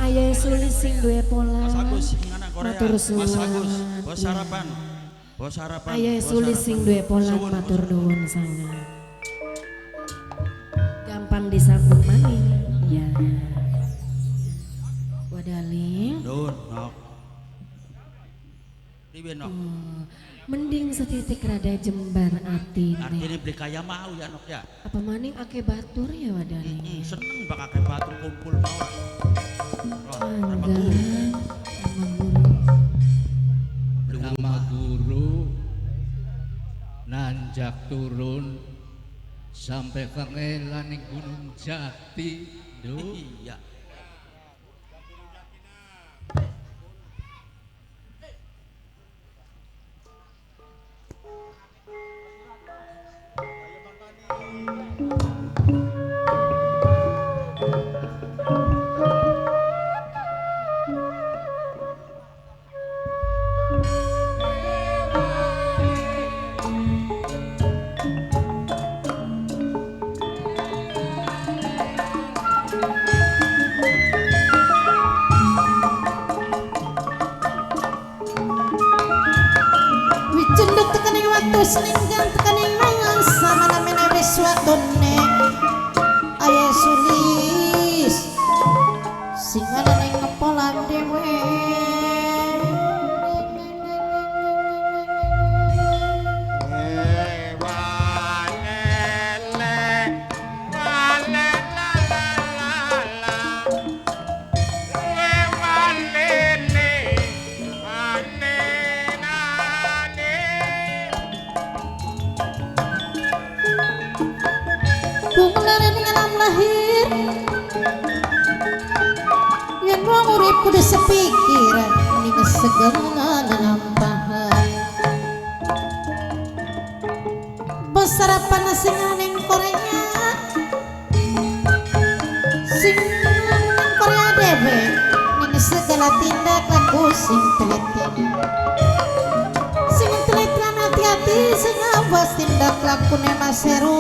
Aya sulis sing duwe pola. Mas Agus sing anak Korea. Matur suwun. Mas Agus, bos sarapan. Bos sarapan. Aya bos sulis sarapan. sing duwe pola Suwun, matur bos. nuwun sangat. Gampang disambut maning. Ya. Wadaling. Nuhun, nok. Pribe nok? Mending setitik rada jembar ati. Artinya beli kaya mau ya nok ya. Apa maning ake batur ya Wadaling. Seneng bakal kayak batu kumpul mau. Anggaran Nama guru nanjak turun sampai kangelan di Gunung Jati. Duh. Iya. Wicunduk tekaning waktu selinggang tekaning mangan sama namanya wiswadone aya sulis singa neng ngepolan dewe Bunglaran ing alam lahir yen wong urip kudu sepikiran ning segala lampahan besarapan sing ning Korea sing ning Korea dewe ning segala tindak laku sing teliti sing teliti hati-hati sing awas tindak lakune maseru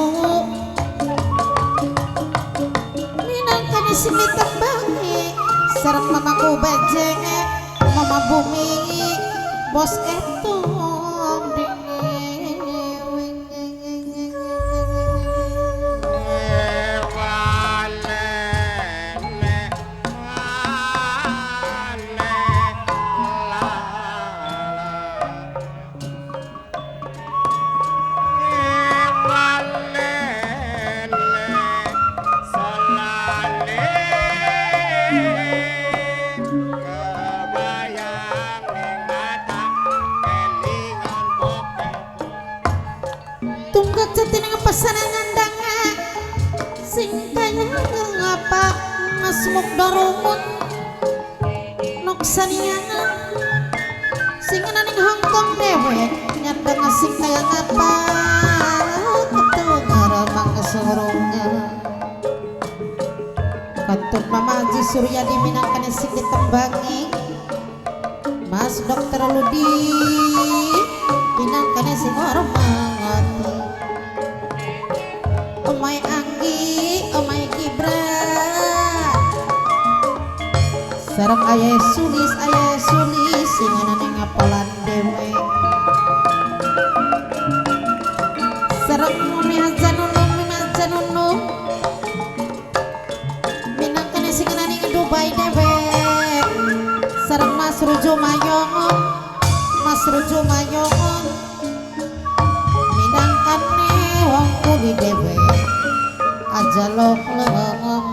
sing ditembangi sareng mamaku bajeng mama bumi bos itu tunggak jati ning pesanan ngandangan sing kaya ngapa ngasmuk darumut noksaniangan sing ana ning Hongkong dewe nyandang sing kaya ngapa ketungar mangsurunga katut Mama Haji Suryadi minangkan sing ditembangi Mas Dokter Ludi minangkan sing hormat Omai Anggi, Omai Gibran sareng aya sulis sing ana ning ngapolan dewe sareng Mimi Hajanunung minangkan sing ana ning Dubai dewe sareng Mas Rujo Mayong minangkan wong kuwi dewe aja lo ngomong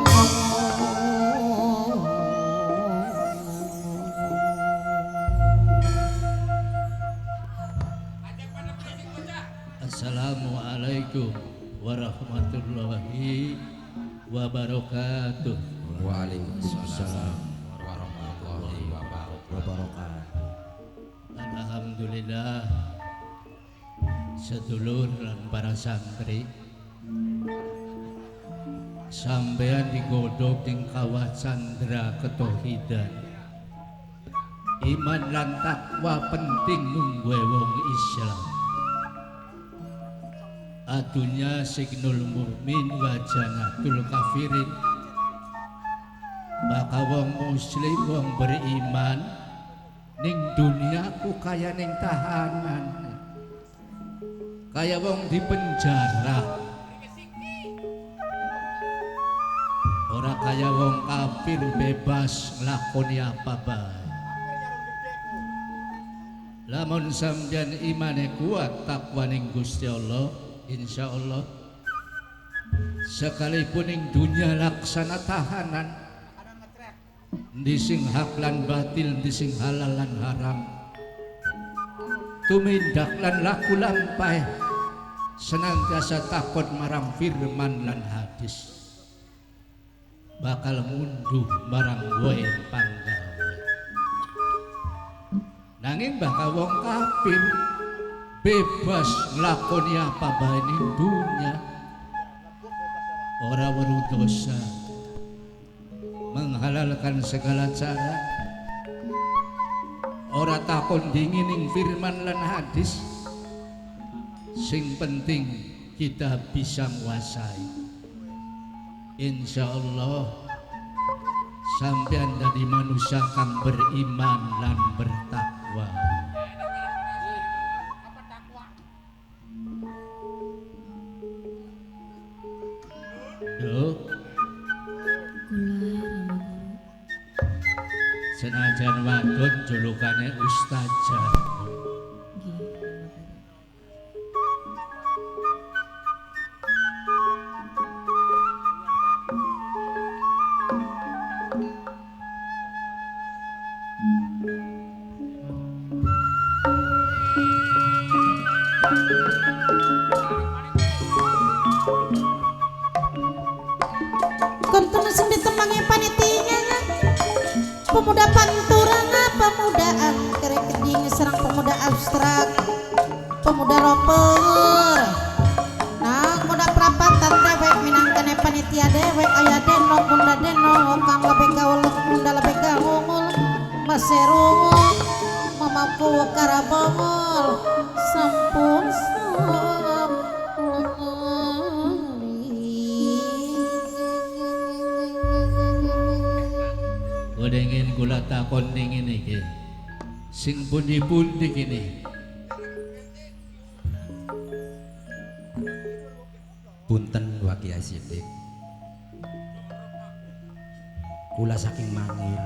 Assalamualaikum warahmatullahi wabarakatuh. Waalaikumsalam warahmatullahi wabarakatuh. Alhamdulillah sedulur lan para santri sampean digodhog ing kawah candra ketauhidan iman lan takwa penting nunggu wong Islam adunya signul mu'min wa janatul kafirin baka wong muslim wong beriman ning dunia ku kaya ning tahanan, kaya wong di penjara, ora kaya wong kafir bebas nglakoni apa bae. Lamun sampeyan imane kuat takwa ning Gusti Allah, insyaallah sekalipun ning dunya laksana tahanan, di sing hak lan batil, di sing halal lan haram, tumindak lan laku lampah, senantiasa takut marang firman lan hadis, bakal munduh marang wae panggawe. Nanging bakal wong kafir bebas nglakoni apa bae ning dunya, ora weruh dosa, menghalalkan segala cara, ora takon dingin ning firman lan hadis. Sing penting kita bisa nguasai. Insyaallah sampean dadi manusia kang beriman lan bertakwa. Duh, Kula Rama Guru. senajan wadon julukane ustazah. Nggih, Rama Guru. Konten sing ditembangi panitia pemuda panturang, pemuda angker keding serang pemuda abstrak, pemuda roper. Nah, muda perapatan dewek minangkane panitia dewek aya deno bunda deno kang lebih gaul bunda lebih gaul maserungul mamampu karabongol sampun Kodengin kula takon ning ngene iki. Sing pundi-pundi kene? Punten Wa Kiai Sidik, kula saking mangil.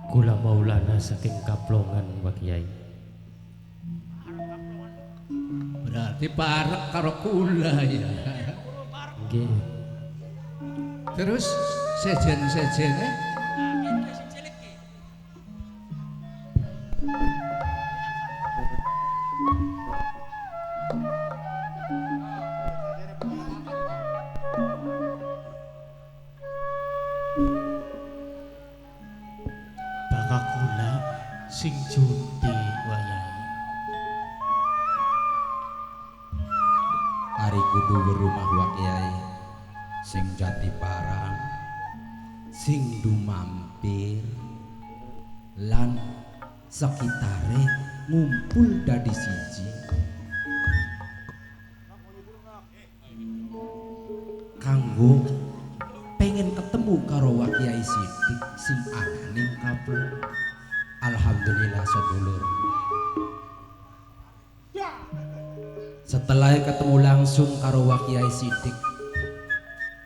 Kula Maulana saking Kaplongan Wa Kiai. Berarti parek karo kula ya. Nggih. Terus sejen-sejene Baka kula sing junti wayahe. Ari kudu berumah Wa Kiai sing jati parang, sing dumampir lan sekitare ngumpul dadi siji. Kanggo pengen ketemu karo Wa Kiai Sidik sing ana ning Kaplong. Alhamdulillah sedulur. Setelah ketemu langsung karo Wa Kiai Sidik,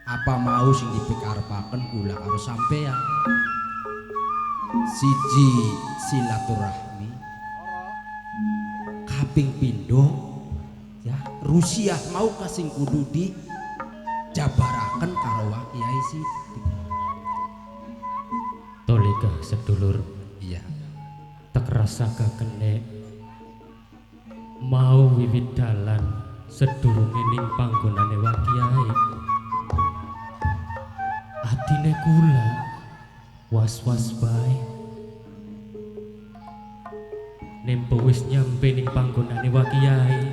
apa mau sing dipikarepaken kula karo sampeyan? Siji silaturahmi, kaping pindho ya Rusiah mau kasing kudu di jabaraken karo Wa Kiai Sidik. Tolikah sedulur Iya. tak rasa kene mau wiwit dalan sedurunge ning panggonane Wa Kiai. Atine kula was-was bae. Nempo wis nyampe ning panggonane Wa Kiai.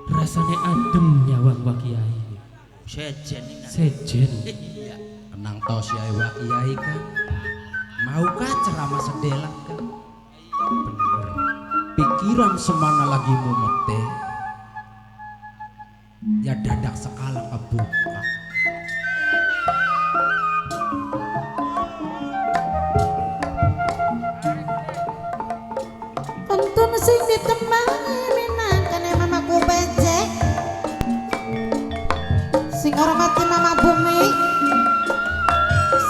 Rasane adem nyawang Wa Kiai. Sejen ning. Sejen. Iya. Kenang tos ya Wa Kiai kan. Maukah ceramah sedelan kan? Bener. Pikiran semana lagi mumet teh. Ya dadak sekali sing hormati Mama Bumi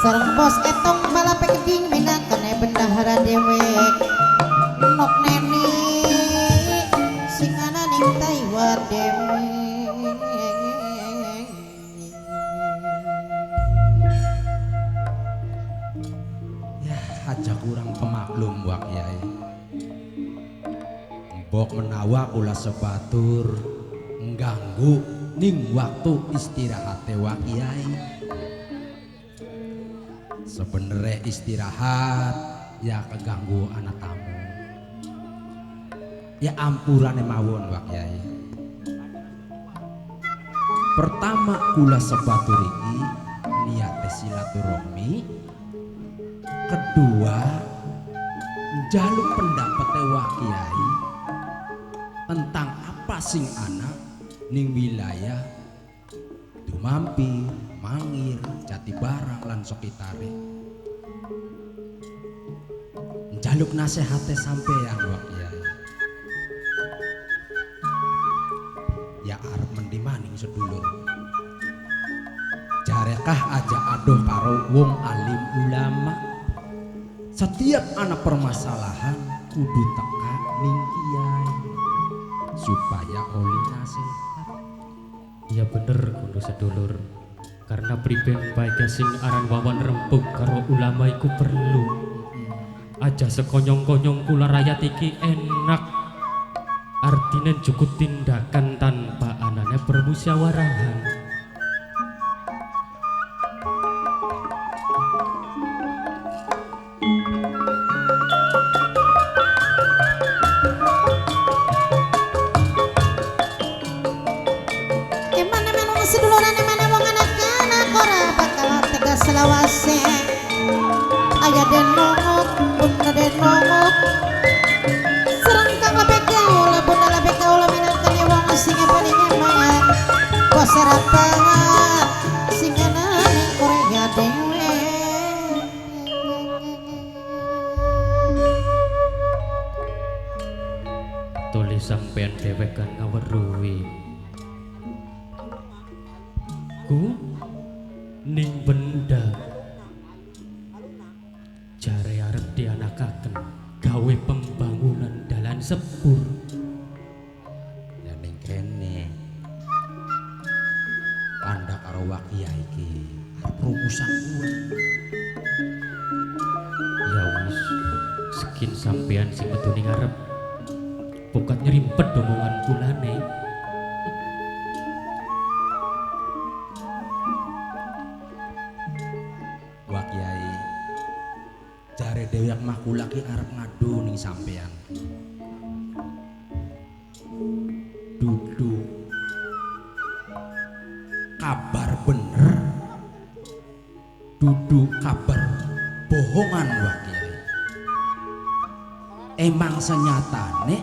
sareng bos etong balape keding minangkane bendahara dewek nok neni sing ana ning Taiwan dewek. Ya aja kurang pemaklum Wak Yai. Mbok menawa kula sebatur ngganggu ning waktu istirahat Wak Yai. Sebenarnya istirahat ya keganggu anak tamu. Ya ampurane mawon Wak Yai. Pertama kula sebatur iki niate silaturahmi. Kedua njaluk pendapat Wak Yai tentang apa sing anak ning wilayah Dumampi, Mangir, Jatibarang lan sekitare. Njaluk nasihate sampeyan Wak Yai. Ya arep mendi maning sedulur. Jarekah aja adoh karo wong alim ulama. Setiap anak permasalahan kudu teka ning kiai supaya oleh nasihat. Ya bener kudu sedulur. Karena priben baik sing aran wawan rempuk karo ulama iku perlu. Aja sekonyong-konyong kula rakyat iki enak. Artine cukup tindakan tanpa anane permusyawarahan. Selawase aya den nongok bunda den nongok serengkang lebih gaul bunda lebih gaul minangkan wong sing paling emak koseratangan sing ning Korea dewe Tulis sampean dewek kan ngaweruhi ku ning benda jare arep dianakaken gawe pembangunan dalan sepur. Ya ning kene kandak karo Wak Yai iki arep rumusan kuwi. Ya wis sekin sampean sing metu ning arep pokat nyerimpet omongan kulane. Wak Yai jare dewek makula ki arep ngadu ning sampean. Dudu kabar bener, dudu kabar bohongan Wak Yai. Emang senyatane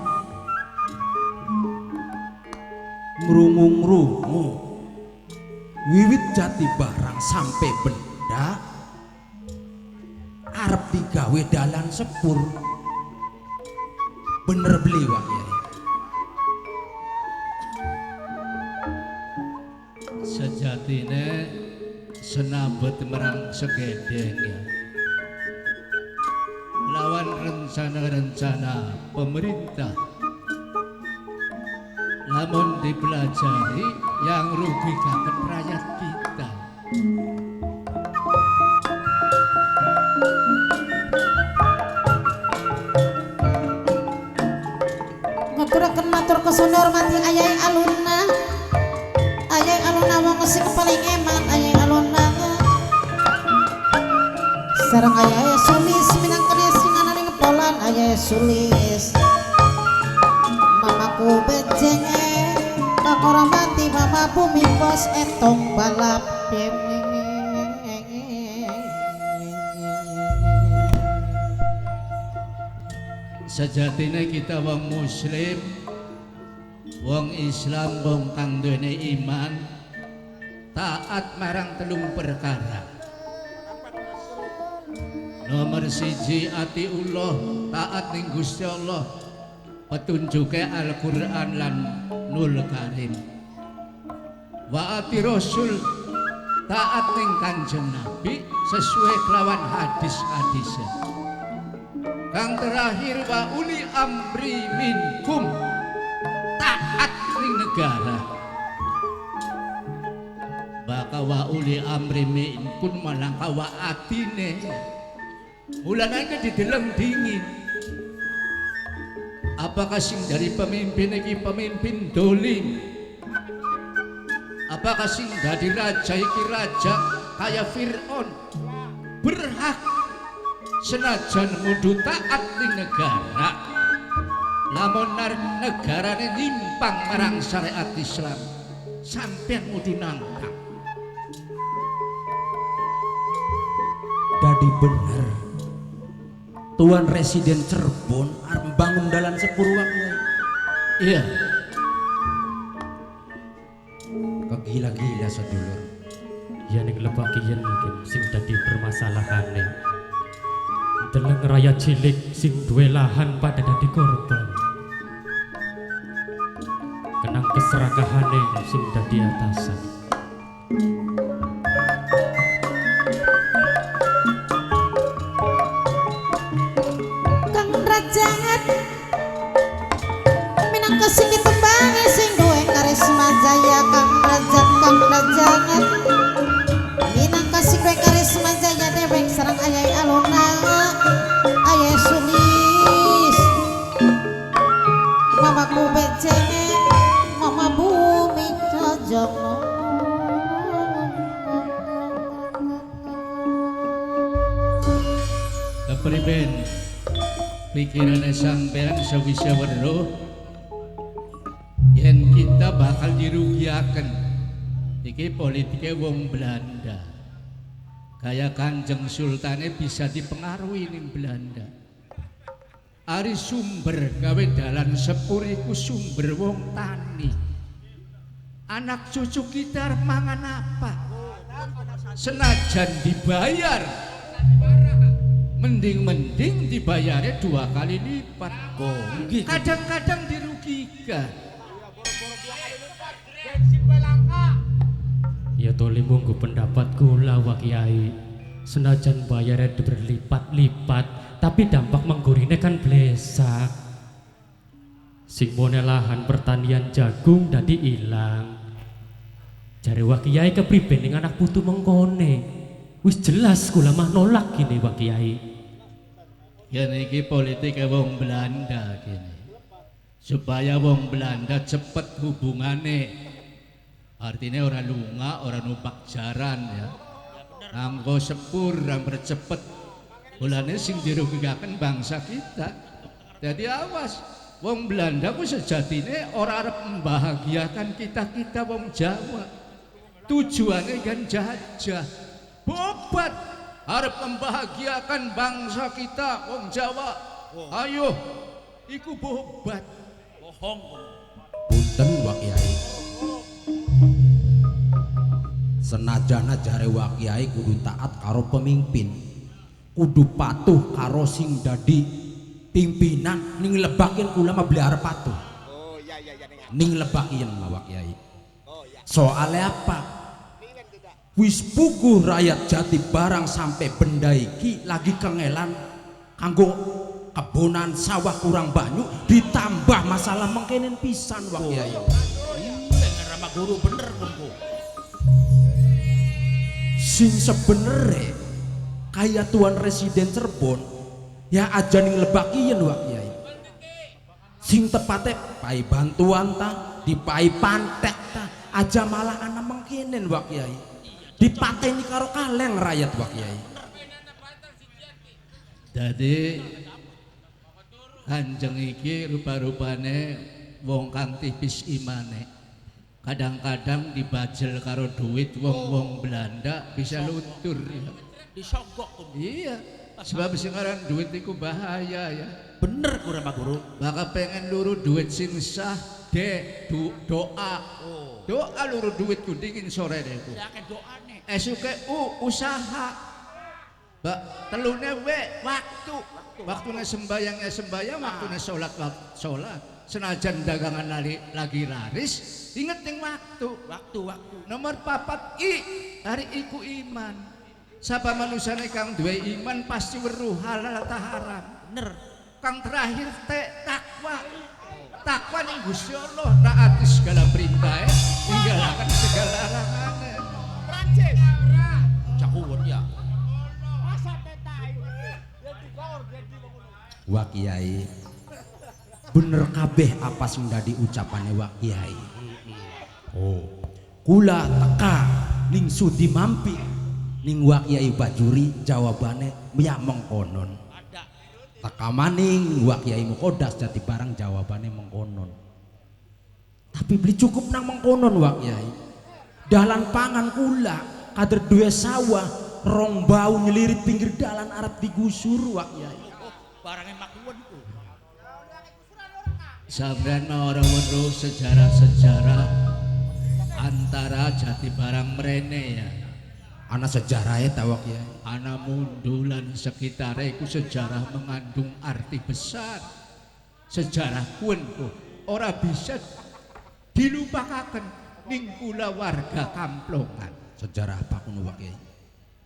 ngrungu-ngrungu wiwit Jatibarang sampai benda arep digawe dalan sepur. Bener beli Wak Yai. Sejatine senabet merang segedeng ya. Lawan rencana-rencana pemerintah lamun dipelajari yang rugi kaken rakyat kita. ngaturaken matur kesana hormati ayai aluna wong sing paling eman ayai aluna sareng ayai sulis minangkane sing ana ning polan ayai sulis mamaku bejenge kang hormati Mama Bumi bos etong balap dewe. Sejatine kita wong muslim, wong Islam, wong kang duweni iman taat marang telung perkara. Nomor siji atiullah, taat ning Gusti Allah, petunjuke Al-Qur'an lan Nul Karim. waati Rasul taat ning Kanjeng Nabi sesuai kelawan hadis-hadis. Kang terakhir wa uli amri minkum taat ning negara. Baka wa uli amri minkum malang kawa atine. Mulane dideleng dingin. Apakah sing dari pemimpin iki pemimpin dolim? Apakah sing dari raja iki raja kaya Fir'aun? Berhak senajan mudu taat ning negara. Lamun negarane nyimpang marang syariat Islam, sampeyan mudu nangkap. Dadi bener Tuan Residen Cirebon arep bangun dalan sepur Wak Yai. Iya. Kegila-gila sedulur. Ya ning lebak yen mungkin sing dadi permasalahane. Deleng rakyat cilik sing duwe lahan pada dadi korban. Kenang keserakahane sing dadi atasan. Kang Rajangat minangka sing ditembangi sing duwe karisma jaya. Kang Rajangat minangka sing duwe karisma jaya dewek sareng ayai aluna ayai sulis mamaku becenge mama bumi jojono. Kepriben pikirannya sampean sewisa weruh yen kita bakal dirugiaken. Iki politiknya wong Belanda. Kayak Kanjeng Sultane bisa dipengaruhi ning Belanda. Ari sumber gawe dalan sepur iku sumber wong tani. Anak cucu kita mangan apa? Senajan dibayar, mending dibayarnya 2 kali lipat. Kadang-kadang dirugikan. Ya toli munggu pendapat kula Wak Yai. Senajan bayarnya berlipat-lipat, tapi dampak menggurine kan blesak. Sing mone lahan pertanian jagung dadi ilang. Jare Wak Yai kepriben ning anak putu mengkone. Wis jelas kula mah nolak gini Wak Yai. Ya niki politik wong Belanda gini. Supaya wong Belanda cepet hubungane. Artinya orang lunga, orang numpak jaran ya. Nganggo sepur dan bercepet. Mulane sing dirugikan bangsa kita. Jadi awas, wong Belanda ku sejatine ora arep membahagiakan kita wong Jawa. Tujuannya kan jajah. Bobat arep membahagiakan bangsa kita wong Jawa. Ayo, iku bobat. Punten Wak Yai. Senajana jare Wak Yai kudu taat karo pemimpin, kudu patuh karo sing dadi pimpinan. Ning lebakin kula mah beli arep patuh. Ning lebakin mah Wak Yai. Soalnya apa? Wis puguh rakyat jati barang sampai benda iki lagi kengelan kanggo kebonan sawah kurang banyu, ditambah masalah mengkenen pisan Wak Yai. Rama guru bener kumku. Sing sebenere kaya Tuan Residen Cirebon ya aja ning lebakian Wak Yai. Sing tepate pai bantuan ta, dipai pantek ta, aja malah ana mengkenen Wak Yai. Dipateni karo kaleng rakyat Wak Yai. Jadi Kanjeng iki rupa-rupane wong kang tipis imane. Kadang-kadang dibajel karo duit wong-wong Belanda bisa luntur ya. Disogok. Iya, sebab sekarang duit itu bahaya ya. Bener kurang Pak Guru. Maka pengen luru duit sing sah doa. Doa luru duit ku dingin sore deh ku. Ya ke doane. Esuke usaha. Mbak telune waktu. Waktune sembayang, waktune sholat. senajan dagangan lagi laris, inget yang waktu. Waktu. Nomor 4 hari iku iman. Sapa manusane kang duwe iman pasti weruh halal ta haram. Bener. Kang terakhir takwa. Takwa ning Gusti Allah taati segala perintah, ninggalaken segala larangane. Cakuwun ya. Wah Kiai, bener kabeh apa sing dadi ucapane Wak Kiai. Oh, kula teka ning sudi mampir ning Wak Kiai Bajuri jawabane ya mengkonon. Ada. Teka maning Wak Kiai Mukodas jati barang jawabane mengkonon. Tapi beli cukup nang mengkonon Wak Kiai. Dalan pangan kula kader duwe sawah rong bau nyelirit pinggir dalan arep digusur Wak Kiai. Barangnya makuan ku. Sampeyan mau ora weruh sejarah-sejarah antara Jati Barang mrene ya. Ana sejarahnya ta Wak Kiai. Ana mundulan sekitar iku sejarah mengandung arti besar. Sejarah kuen kok ora bisa dilupakaken ning kula warga kamplongan. Sejarah apa kuno Wak Kiai?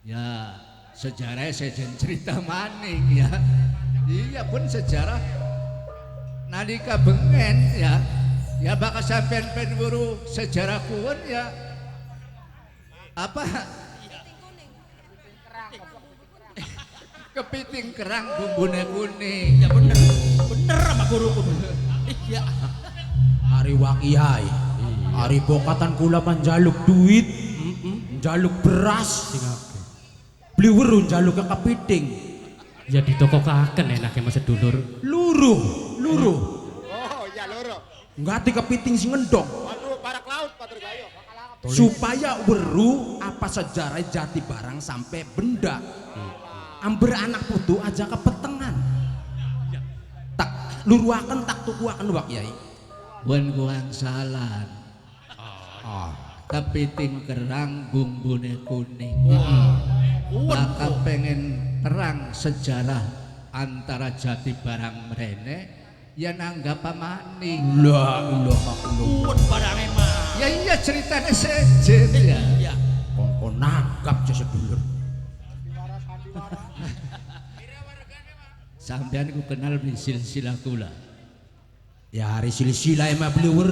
Ya, sejarah sejen cerita maning ya. Iya pun sejarah nalika bengen ya. Ya bakal sampean pen guru sejarah kuen ya. Apa? Kepiting kerang bumbune kuning. Ya bener. Bener sama guruku. Iya. Hari Wak Kiai. Hari bokatan kula manjaluk duit, njaluk beras, beli weru njaluk ke kepiting. Ya di toko kaken enake Mas sedulur. Luruh. Oh iya luruh. Nggati kepiting sing ngendong. Waduh, barak laut Pater Gayo. Supaya weru apa sejarah Jati Barang sampai benda. Amber anak putu aja kepetengan. Tak luruaken tak tukuaken Wak Kiai. Wen kuang salan. Kepiting kerang bumbune kuning. Maka pengen terang sejarah antara Jati Barang mrene ya nanggap maning. Lah maklum. Kuwun barangnya mah. Ya iya ceritanya sejen ya. Iya. Kongkon nanggap je sedulur. Sampean ku kenal beli silsilah kula. Ya hari silsilah emang beli weru.